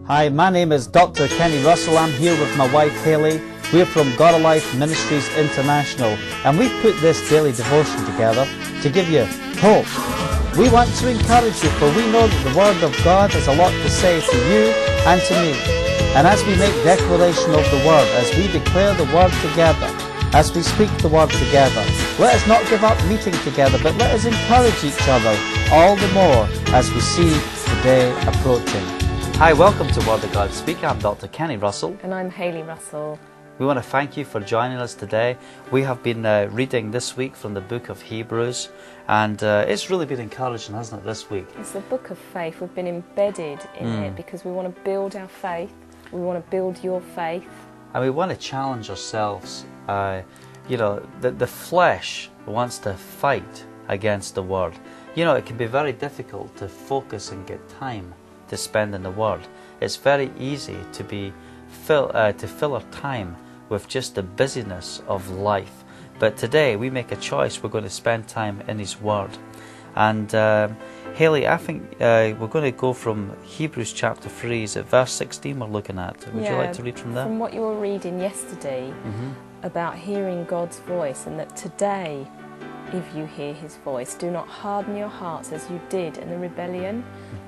Hi, my name is Dr. Kenny Russell. I'm here with my wife Hayley. We're from God Alive Ministries International, and we put this daily devotion together to give you hope. We want to encourage you, for we know that the Word of God has a lot to say to you and to me. And as we make declaration of the Word, as we declare the Word together, as we speak the Word together, let us not give up meeting together, but let us encourage each other all the more as we see the day approaching. Hi, welcome to Word of God Speak. I'm Dr. Kenny Russell. And I'm Hayley Russell. We want to thank you for joining us today. We have been reading this week from the book of Hebrews, and it's really been encouraging, hasn't it, this week? It's the book of faith. We've been embedded in it because we want to build our faith. We want to build your faith. And we want to challenge ourselves. The flesh wants to fight against the Word. You know, it can be very difficult to focus and get time to spend in the Word. It's very easy to fill our time with just the busyness of life. But today we make a choice. We're going to spend time in His Word. And Hayley, I think we're going to go from Hebrews chapter 3. Is it verse 16 we're looking at? Would you like to read from there? From what you were reading yesterday about hearing God's voice, and that today, if you hear His voice, do not harden your hearts as you did in the rebellion.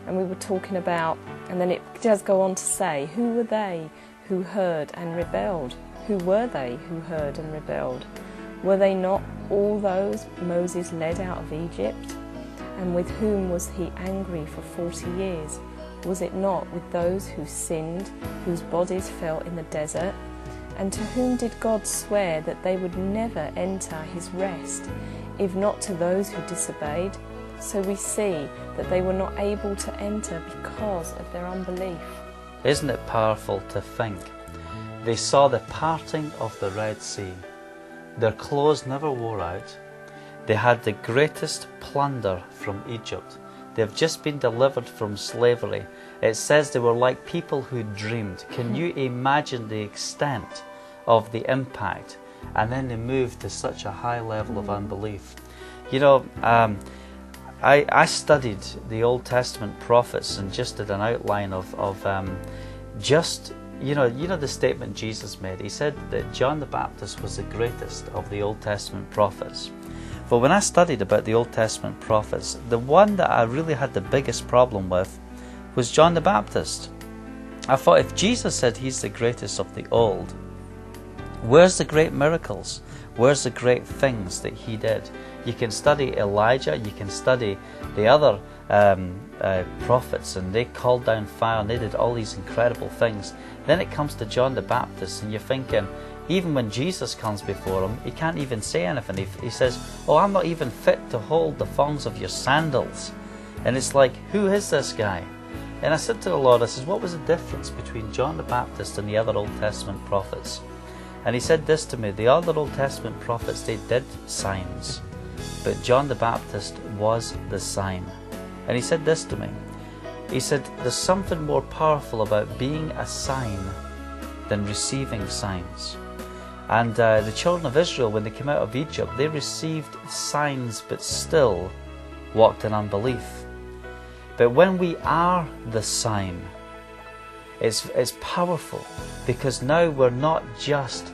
And we were talking about, and then it does go on to say, who were they who heard and rebelled? Who were they who heard and rebelled? Were they not all those Moses led out of Egypt? And with whom was he angry for 40 years? Was it not with those who sinned, whose bodies fell in the desert? And to whom did God swear that they would never enter His rest, if not to those who disobeyed? So we see that they were not able to enter because of their unbelief. Isn't it powerful to think? They saw the parting of the Red Sea. Their clothes never wore out. They had the greatest plunder from Egypt. They've just been delivered from slavery. It says they were like people who dreamed. Can you imagine the extent of the impact? And then they moved to such a high level of unbelief. You know, I studied the Old Testament prophets and just did an outline of you know the statement Jesus made. He said that John the Baptist was the greatest of the Old Testament prophets. But when I studied about the Old Testament prophets, the one that I really had the biggest problem with was John the Baptist. I thought, if Jesus said he's the greatest of the old, where's the great miracles? Where's the great things that he did? You can study Elijah, you can study the other prophets, and they called down fire and they did all these incredible things. Then it comes to John the Baptist, and you're thinking, even when Jesus comes before him, he can't even say anything. He says, oh, I'm not even fit to hold the thongs of your sandals. And it's like, who is this guy? And I said to the Lord, I says, what was the difference between John the Baptist and the other Old Testament prophets? And He said this to me: the other Old Testament prophets, they did signs, but John the Baptist was the sign. And He said this to me. He said, there's something more powerful about being a sign than receiving signs. And the children of Israel, when they came out of Egypt, they received signs but still walked in unbelief. But when we are the sign, it's powerful, because now we're not just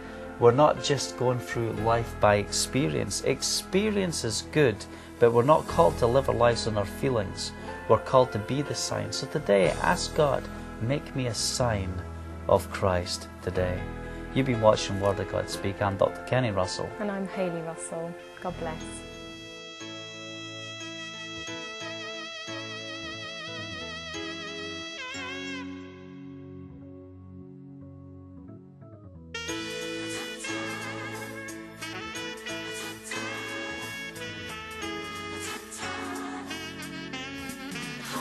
going through life by experience. Experience is good, but we're not called to live our lives on our feelings. We're called to be the sign. So today, ask God, make me a sign of Christ today. You've been watching Word of God Speak. I'm Dr. Kenny Russell. And I'm Hayley Russell. God bless.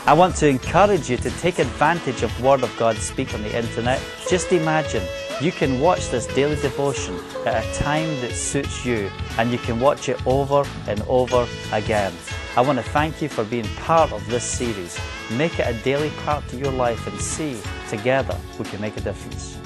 I want to encourage you to take advantage of Word of God Speak on the internet. Just imagine, you can watch this daily devotion at a time that suits you, and you can watch it over and over again. I want to thank you for being part of this series. Make it a daily part to your life and see together we can make a difference.